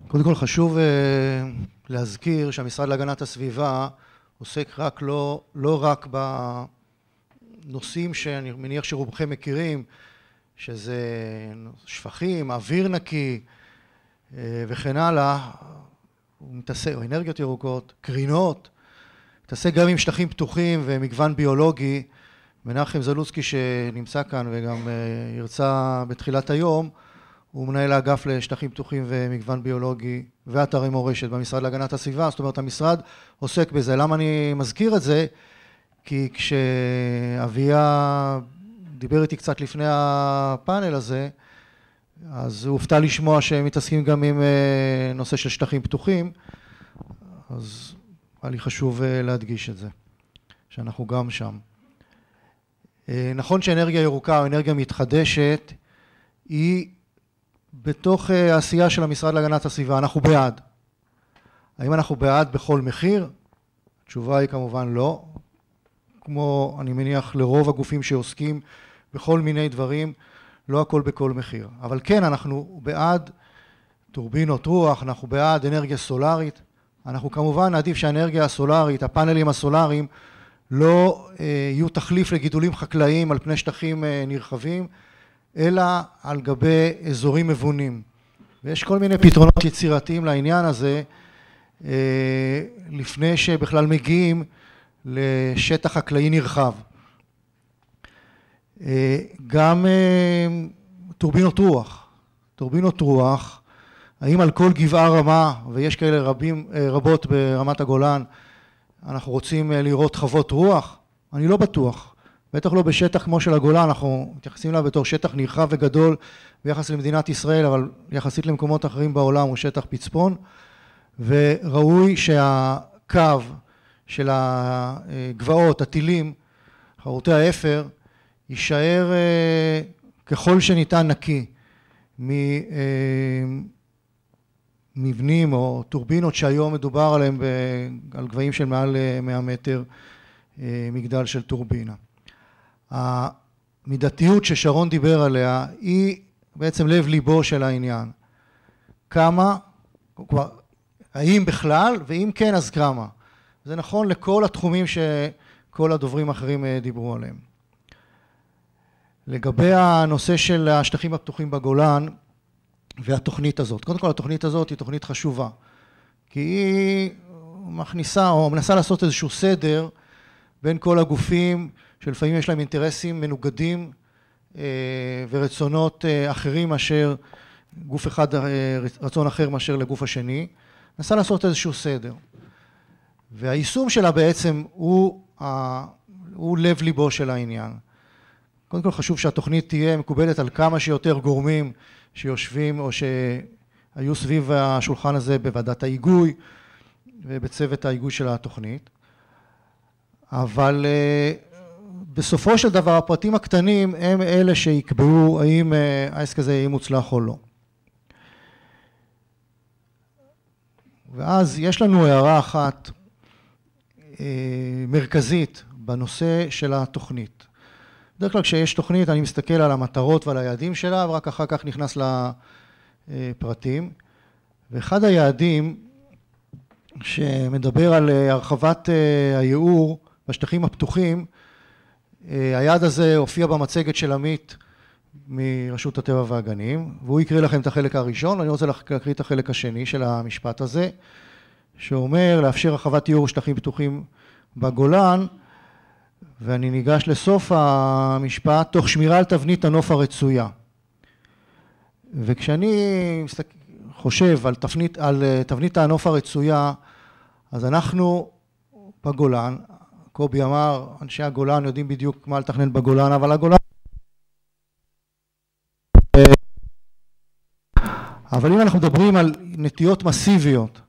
קודם כל חשוב להזכיר שהמשרד להגנת הסביבה עוסק לא רק בנושאים שאני מניח שרובכם מכירים, שזה שפכים, אוויר נקי וכן הלאה, הוא מתעסק, או אנרגיות ירוקות, קרינות, מתעסק גם עם שטחים פתוחים ומגוון ביולוגי. מנחם זלוצקי שנמצא כאן וגם ירצה בתחילת היום, הוא מנהל האגף לשטחים פתוחים ומגוון ביולוגי ואתרי מורשת במשרד להגנת הסביבה. זאת אומרת, המשרד עוסק בזה. למה אני מזכיר את זה? כי כשאביה דיבר איתי קצת לפני הפאנל הזה, אז הוא הופתע לשמוע שהם מתעסקים גם עם נושא של שטחים פתוחים, אז היה לי חשוב להדגיש את זה, שאנחנו גם שם. נכון שאנרגיה ירוקה או אנרגיה מתחדשת היא בתוך העשייה של המשרד להגנת הסביבה. אנחנו בעד. האם אנחנו בעד בכל מחיר? התשובה היא כמובן לא. כמו אני מניח לרוב הגופים שעוסקים בכל מיני דברים, לא הכל בכל מחיר. אבל כן, אנחנו בעד טורבינות רוח, אנחנו בעד אנרגיה סולארית. אנחנו כמובן נעדיף שהאנרגיה הסולארית, הפאנלים הסולאריים, לא יהיו תחליף לגידולים חקלאיים על פני שטחים נרחבים, אלא על גבי אזורים מבונים. ויש כל מיני פתרונות יצירתיים לעניין הזה, לפני שבכלל מגיעים לשטח חקלאי נרחב. גם טורבינות רוח, האם על כל גבעה רמה, ויש כאלה רבות ברמת הגולן, אנחנו רוצים לראות חוות רוח? אני לא בטוח. בטח לא בשטח כמו של הגולן, אנחנו מתייחסים לה בתור שטח נרחב וגדול ביחס למדינת ישראל, אבל יחסית למקומות אחרים בעולם הוא שטח פצפון, וראוי שהקו של הגבעות, הטילים, חרותי האפר, יישאר ככל שניתן נקי ממבנים או טורבינות שהיום מדובר עליהם על גבהים של מעל 100 מטר מגדל של טורבינה. המידתיות ששרון דיבר עליה היא בעצם לב ליבו של העניין. כמה, האם בכלל, ואם כן אז כמה. זה נכון לכל התחומים שכל הדוברים האחרים דיברו עליהם. לגבי הנושא של השטחים הפתוחים בגולן והתוכנית הזאת. קודם כל התוכנית הזאת היא תוכנית חשובה, כי היא מכניסה או מנסה לעשות איזשהו סדר בין כל הגופים שלפעמים יש להם אינטרסים מנוגדים ורצונות אחרים מאשר גוף אחד, רצון אחר מאשר לגוף השני. מנסה לעשות איזשהו סדר. והיישום שלה בעצם הוא לב ליבו של העניין. קודם כל חשוב שהתוכנית תהיה מקובלת על כמה שיותר גורמים שיושבים או שהיו סביב השולחן הזה בוועדת ההיגוי ובצוות ההיגוי של התוכנית. אבל בסופו של דבר הפרטים הקטנים הם אלה שיקבעו האם העסק הזה יהיה מוצלח או לא. ואז יש לנו הערה אחת מרכזית בנושא של התוכנית. בדרך כלל כשיש תוכנית אני מסתכל על המטרות ועל היעדים שלה ורק אחר כך נכנס לפרטים. ואחד היעדים שמדבר על הרחבת הייעור בשטחים הפתוחים, היעד הזה הופיע במצגת של עמית מרשות הטבע והגנים, והוא יקריא לכם את החלק הראשון, ואני רוצה להקריא את החלק השני של המשפט הזה, שאומר לאפשר הרחבת ייעור שטחים פתוחים בגולן, ואני ניגש לסוף המשפט, תוך שמירה על תבנית הנוף הרצויה. וכשאני חושב על תבנית הנוף הרצויה, אז אנחנו בגולן, קובי אמר, אנשי הגולן יודעים בדיוק מה לתכנן בגולן, אבל הגולן אבל אם אנחנו מדברים על נטיות מסיביות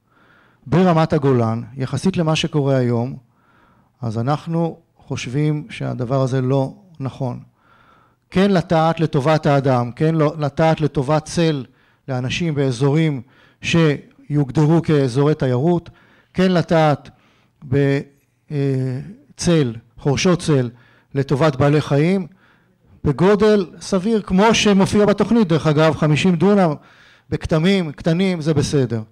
ברמת הגולן, יחסית למה שקורה היום, אז אנחנו חושבים שהדבר הזה לא נכון. כן לטעת לטובת האדם, כן לטעת לטובת צל לאנשים באזורים שיוגדרו כאזורי תיירות, כן לטעת בצל, חורשות צל, לטובת בעלי חיים, בגודל סביר, כמו שמופיע בתוכנית, דרך אגב, 50 דונם, בכתמים, קטנים, זה בסדר.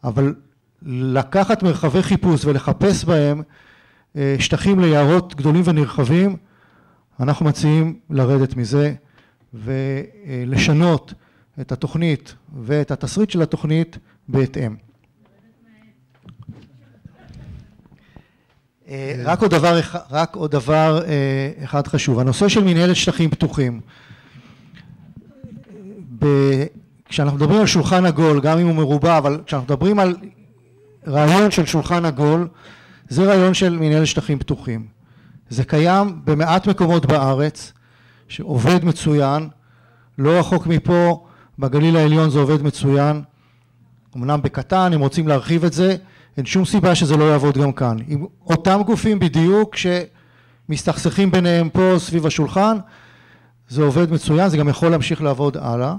אבל לקחת מרחבי חיפוש ולחפש בהם שטחים ליערות גדולים ונרחבים, אנחנו מציעים לרדת מזה ולשנות את התוכנית ואת התסריט של התוכנית בהתאם. רק עוד דבר אחד חשוב, הנושא של מנהלת שטחים פתוחים. כשאנחנו מדברים על שולחן עגול, גם אם הוא מרובע, אבל כשאנחנו מדברים על רעיון של שולחן עגול, זה רעיון של מנהלת שטחים פתוחים. זה קיים במעט מקומות בארץ, שעובד מצוין, לא רחוק מפה, בגליל העליון זה עובד מצוין, אמנם בקטן, הם רוצים להרחיב את זה, אין שום סיבה שזה לא יעבוד גם כאן. עם אותם גופים בדיוק שמסתכסכים ביניהם פה סביב השולחן, זה עובד מצוין, זה גם יכול להמשיך לעבוד הלאה.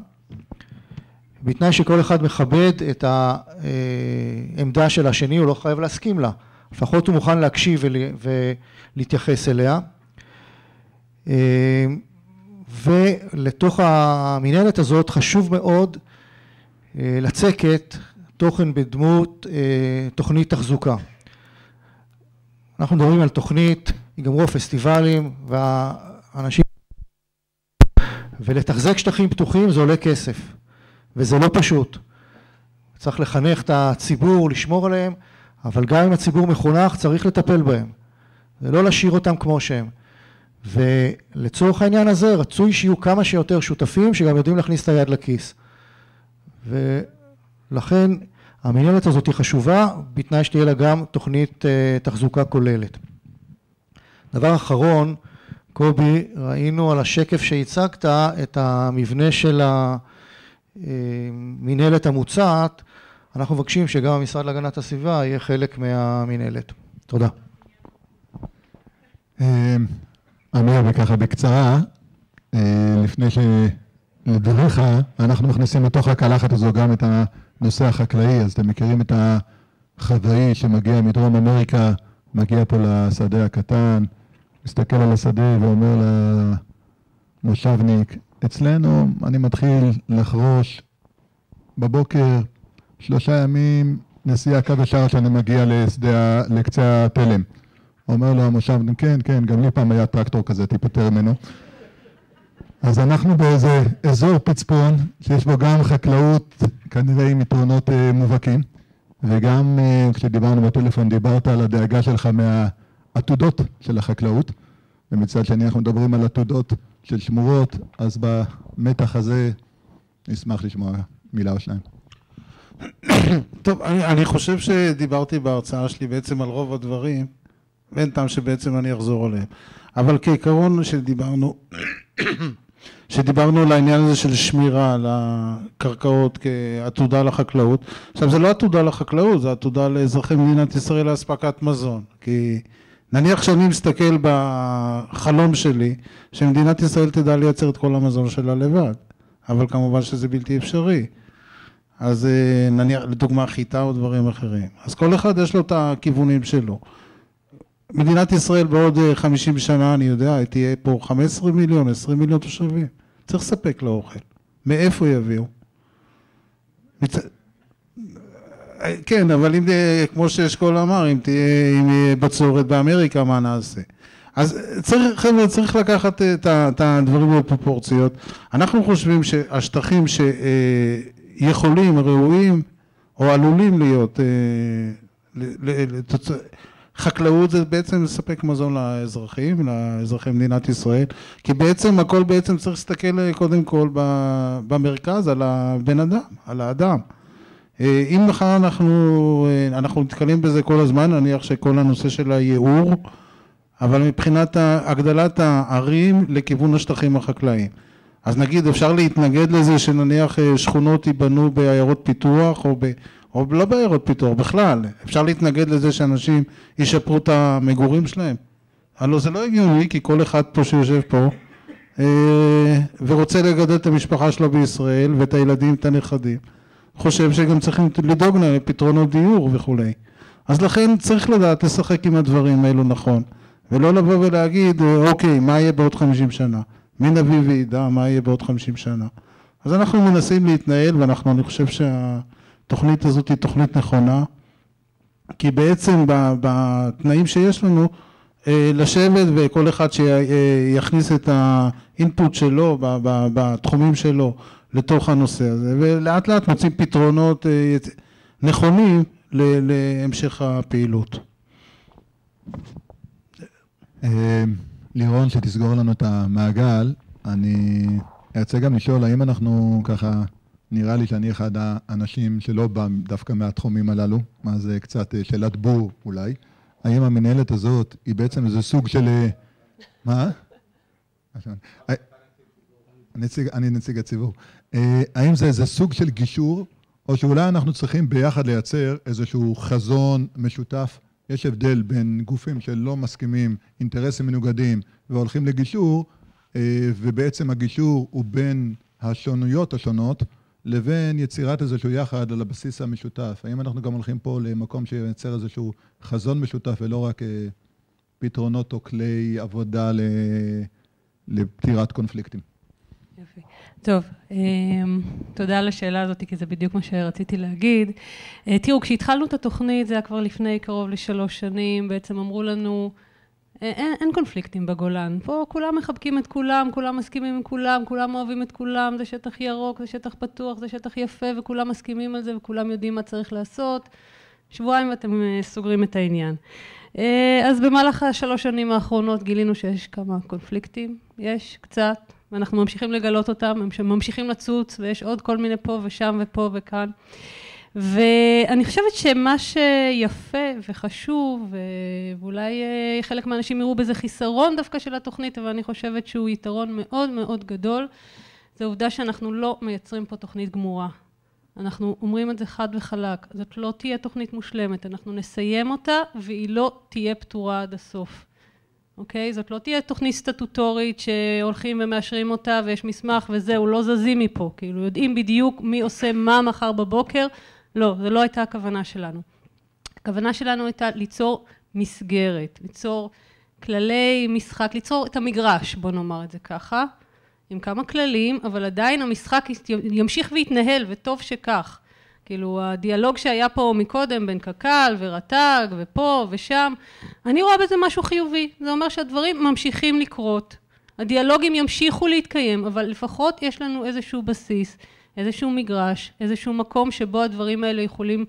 בתנאי שכל אחד מכבד את העמדה של השני, הוא לא חייב להסכים לה. לפחות הוא מוכן להקשיב ולהתייחס אליה. ולתוך המנהלת הזאת חשוב מאוד לצקת תוכן בדמות תוכנית תחזוקה. אנחנו מדברים על תוכנית, ייגמרו הפסטיבלים והאנשים, ולתחזק שטחים פתוחים זה עולה כסף, וזה לא פשוט. צריך לחנך את הציבור, לשמור עליהם, אבל גם אם הציבור מחונך צריך לטפל בהם, ולא להשאיר אותם כמו שהם. ולצורך העניין הזה רצוי שיהיו כמה שיותר שותפים שגם יודעים להכניס את היד לכיס. ולכן המנהלת הזאת היא חשובה, בתנאי שתהיה לה גם תוכנית תחזוקה כוללת. דבר אחרון, קובי, ראינו על השקף שהצגת את המבנה של המנהלת המוצעת, אנחנו מבקשים שגם המשרד להגנת הסביבה יהיה חלק מהמנהלת. תודה. אמיר, וככה בקצרה, לפני שלדבריך, אנחנו מכניסים לתוך הקלחת הזו גם את הנושא החקלאי, אז אתם מכירים את החוואי שמגיע מדרום אמריקה, מגיע פה לשדה הקטן, מסתכל על השדה ואומר למושבניק, אצלנו אני מתחיל לחרוש בבוקר 3 ימים נסיעה קו ישר שאני מגיע לקצה התלם. אומר לו המושבניק, כן, כן, גם לי פעם היה טרקטור כזה, תיפטר ממנו. אז אנחנו באיזה אזור פצפון, שיש בו גם חקלאות, כנראה עם יתרונות מובהקים, וגם כשדיברנו בטלפון, דיברת על הדאגה שלך מהעתודות של החקלאות, ומצד שני אנחנו מדברים על עתודות של שמורות, אז במתח הזה נשמח לשמוע מילה או שניים. טוב, אני חושב שדיברתי בהרצאה שלי בעצם על רוב הדברים, ואין טעם שבעצם אני אחזור עליהם. אבל כעיקרון שדיברנו על העניין הזה של שמירה על הקרקעות כעתודה לחקלאות. עכשיו זה לא עתודה לחקלאות, זה עתודה לאזרחי מדינת ישראל להספקת מזון. כי נניח שאני מסתכל בחלום שלי, שמדינת ישראל תדע לייצר את כל המזון שלה לבד. אבל כמובן שזה בלתי אפשרי. אז נניח לדוגמה חיטה או דברים אחרים. אז כל אחד יש לו את הכיוונים שלו. מדינת ישראל בעוד 50 שנה, אני יודע, תהיה פה 15 מיליון, 20 מיליון תושבים. צריך לספק לאוכל. מאיפה יביאו? כן, אבל אם, כמו שאשכול אמר, אם תהיה בצורת באמריקה, מה נעשה? אז חבר'ה, צריך לקחת את הדברים בפרופורציות. אנחנו חושבים שהשטחים שיכולים, ראויים, או עלולים להיות חקלאות זה בעצם לספק מזון לאזרחים, לאזרחי מדינת ישראל, כי בעצם הכל בעצם צריך להסתכל קודם כל במרכז על הבן אדם, על האדם. אם מחר אנחנו נתקלים בזה כל הזמן, נניח שכל הנושא של הייעור, אבל מבחינת הגדלת הערים לכיוון השטחים החקלאיים. אז נגיד אפשר להתנגד לזה שנניח שכונות ייבנו בעיירות פיתוח או לא בעיירות פיתוח, בכלל. אפשר להתנגד לזה שאנשים ישפרו את המגורים שלהם. הלוא זה לא הגיוני, כי כל אחד פה שיושב פה ורוצה לגדל את המשפחה שלו בישראל ואת הילדים, את הנכדים. חושב שגם צריכים לדאוג לפתרונות דיור וכו'. אז לכן צריך לדעת לשחק עם הדברים האלו נכון. ולא לבוא ולהגיד, אוקיי, מה יהיה בעוד 50 שנה? מי נביא וידע מה יהיה בעוד 50 שנה? אז אנחנו מנסים להתנהל, אני חושב שהתוכנית הזאת היא תוכנית נכונה, כי בעצם בתנאים שיש לנו, לשבת וכל אחד שיכניס את האינפוט שלו, בתחומים שלו, לתוך הנושא הזה, ולאט לאט מוצאים פתרונות נכונים להמשך הפעילות. לירון, שתסגור לנו את המעגל, אני ארצה גם לשאול, האם אנחנו ככה, נראה לי שאני אחד האנשים שלא בא דווקא מהתחומים הללו, מה זה קצת שאלת בור אולי, האם המנהלת הזאת היא בעצם איזה סוג של... מה? אני נציג הציבור. האם זה איזה סוג של גישור, או שאולי אנחנו צריכים ביחד לייצר איזשהו חזון משותף? יש הבדל בין גופים שלא מסכימים, אינטרסים מנוגדים, והולכים לגישור, ובעצם הגישור הוא בין השונויות השונות, לבין יצירת איזשהו יחד על הבסיס המשותף. האם אנחנו גם הולכים פה למקום שייצר איזשהו חזון משותף, ולא רק פתרונות או כלי עבודה לפתירת קונפליקטים? יופי. טוב, תודה על השאלה הזאת, כי זה בדיוק מה שרציתי להגיד. תראו, כשהתחלנו את התוכנית, זה היה כבר לפני קרוב ל3 שנים, בעצם אמרו לנו, אין קונפליקטים בגולן. פה כולם מחבקים את כולם, כולם מסכימים עם כולם, כולם אוהבים את כולם, זה שטח ירוק, זה שטח פתוח, זה שטח יפה, וכולם מסכימים על זה, וכולם יודעים מה צריך לעשות. שבועיים ואתם סוגרים את העניין. אז במהלך 3 שנים האחרונות גילינו שיש כמה קונפליקטים, יש קצת, ואנחנו ממשיכים לגלות אותם, הם ממשיכים לצוץ, ויש עוד כל מיני פה ושם ופה וכאן. ואני חושבת שמה שיפה וחשוב, ואולי חלק מהאנשים יראו בזה חיסרון דווקא של התוכנית, אבל אני חושבת שהוא יתרון מאוד מאוד גדול, זה העובדה שאנחנו לא מייצרים פה תוכנית גמורה. אנחנו אומרים את זה חד וחלק, זאת לא תהיה תוכנית מושלמת, אנחנו נסיים אותה והיא לא תהיה פתורה עד הסוף. אוקיי? זאת לא תהיה תוכנית סטטוטורית שהולכים ומאשרים אותה ויש מסמך וזהו, לא זזים מפה, כאילו יודעים בדיוק מי עושה מה מחר בבוקר, לא, זה לא הייתה הכוונה שלנו. הכוונה שלנו הייתה ליצור מסגרת, ליצור כללי משחק, ליצור את המגרש, בוא נאמר את זה ככה, עם כמה כללים, אבל עדיין המשחק ימשיך ויתנהל, וטוב שכך. כאילו, הדיאלוג שהיה פה מקודם בין קק"ל ורט"ג ופה ושם, אני רואה בזה משהו חיובי. זה אומר שהדברים ממשיכים לקרות. הדיאלוגים ימשיכו להתקיים, אבל לפחות יש לנו איזשהו בסיס, איזשהו מגרש, איזשהו מקום שבו הדברים האלה יכולים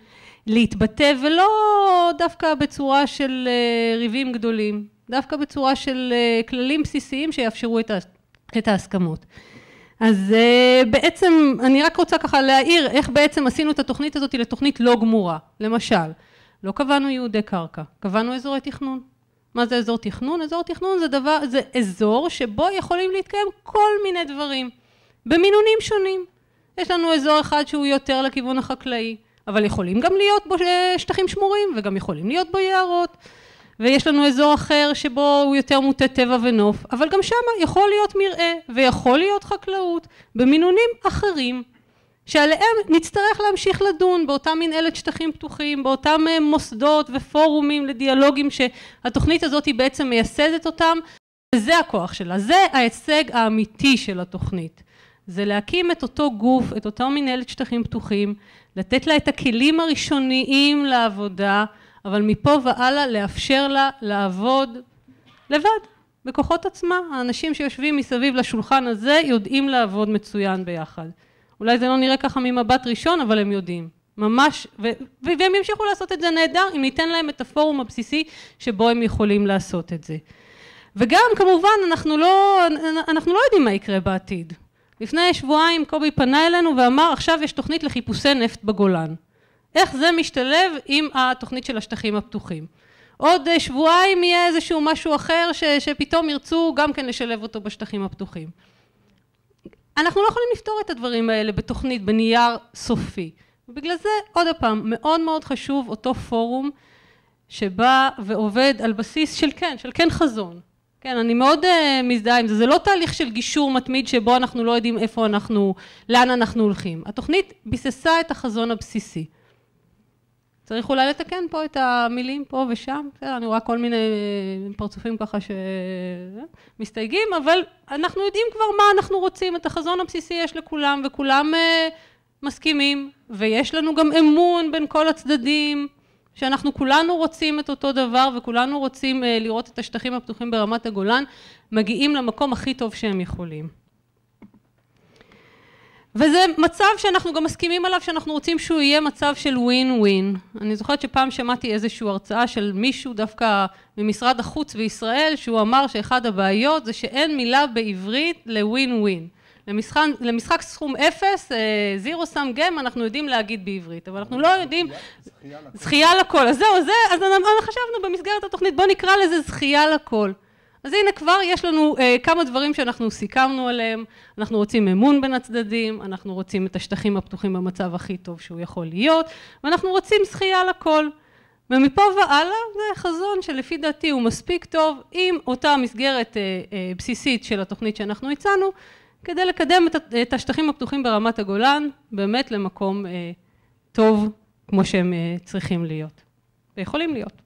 להתבטא, ולא דווקא בצורה של ריבים גדולים, דווקא בצורה של כללים בסיסיים שיאפשרו את ההסכמות. אז בעצם אני רק רוצה ככה להעיר איך בעצם עשינו את התוכנית הזאת לתוכנית לא גמורה. למשל, לא קבענו ייעודי קרקע, קבענו אזורי תכנון. מה זה אזור תכנון? אזור תכנון זה אזור שבו יכולים להתקיים כל מיני דברים, במינונים שונים. יש לנו אזור אחד שהוא יותר לכיוון החקלאי, אבל יכולים גם להיות בו שטחים שמורים, וגם יכולים להיות בו יערות. ויש לנו אזור אחר שבו הוא יותר מוטה טבע ונוף, אבל גם שם יכול להיות מרעה ויכול להיות חקלאות במינונים אחרים, שעליהם נצטרך להמשיך לדון באותם מנהלת שטחים פתוחים, באותם מוסדות ופורומים לדיאלוגים שהתוכנית הזאת היא בעצם מייסדת אותם, וזה הכוח שלה, זה ההישג האמיתי של התוכנית. זה להקים את אותו גוף, את אותו מנהלת שטחים פתוחים, לתת לה את הכלים הראשוניים לעבודה, אבל מפה והלאה לאפשר לה לעבוד לבד, בכוחות עצמה. האנשים שיושבים מסביב לשולחן הזה יודעים לעבוד מצוין ביחד. אולי זה לא נראה ככה ממבט ראשון, אבל הם יודעים. ממש, והם ימשיכו לעשות את זה נהדר, אם ניתן להם את הפורום הבסיסי שבו הם יכולים לעשות את זה. וגם כמובן אנחנו לא יודעים מה יקרה בעתיד. לפני שבועיים קובי פנה אלינו ואמר, עכשיו יש תוכנית לחיפושי נפט בגולן. איך זה משתלב עם התוכנית של השטחים הפתוחים. עוד שבועיים יהיה איזשהו משהו אחר שפתאום ירצו גם כן לשלב אותו בשטחים הפתוחים. אנחנו לא יכולים לפתור את הדברים האלה בתוכנית, בנייר סופי. ובגלל זה, עוד פעם, מאוד מאוד חשוב אותו פורום שבא ועובד על בסיס של כן חזון. כן, אני מאוד מזדהה עם זה. זה לא תהליך של גישור מתמיד שבו אנחנו לא יודעים לאן אנחנו הולכים. התוכנית ביססה את החזון הבסיסי. צריך אולי לתקן פה את המילים פה ושם. אני רואה כל מיני פרצופים ככה שמסתייגים, אבל אנחנו יודעים כבר מה אנחנו רוצים. את החזון הבסיסי יש לכולם, וכולם מסכימים, ויש לנו גם אמון בין כל הצדדים, שאנחנו כולנו רוצים את אותו דבר, וכולנו רוצים לראות את השטחים הפתוחים ברמת הגולן, מגיעים למקום הכי טוב שהם יכולים. וזה מצב שאנחנו גם מסכימים עליו, שאנחנו רוצים שהוא יהיה מצב של ווין ווין. אני זוכרת שפעם שמעתי איזושהי הרצאה של מישהו דווקא ממשרד החוץ בישראל, שהוא אמר שאחד הבעיות זה שאין מילה בעברית לווין ווין. למשחק סכום 0, זירו סם גיים, אנחנו יודעים להגיד בעברית, אבל אנחנו לא יודעים, זכייה לכל. אז זהו, אז חשבנו במסגרת התוכנית, בוא נקרא לזה זכייה לכל. אז הנה כבר יש לנו כמה דברים שאנחנו סיכמנו עליהם, אנחנו רוצים אמון בין הצדדים, אנחנו רוצים את השטחים הפתוחים במצב הכי טוב שהוא יכול להיות, ואנחנו רוצים זכייה לכל. ומפה והלאה זה חזון שלפי דעתי הוא מספיק טוב עם אותה מסגרת בסיסית של התוכנית שאנחנו הצענו, כדי לקדם את השטחים הפתוחים ברמת הגולן באמת למקום טוב כמו שהם צריכים להיות ויכולים להיות.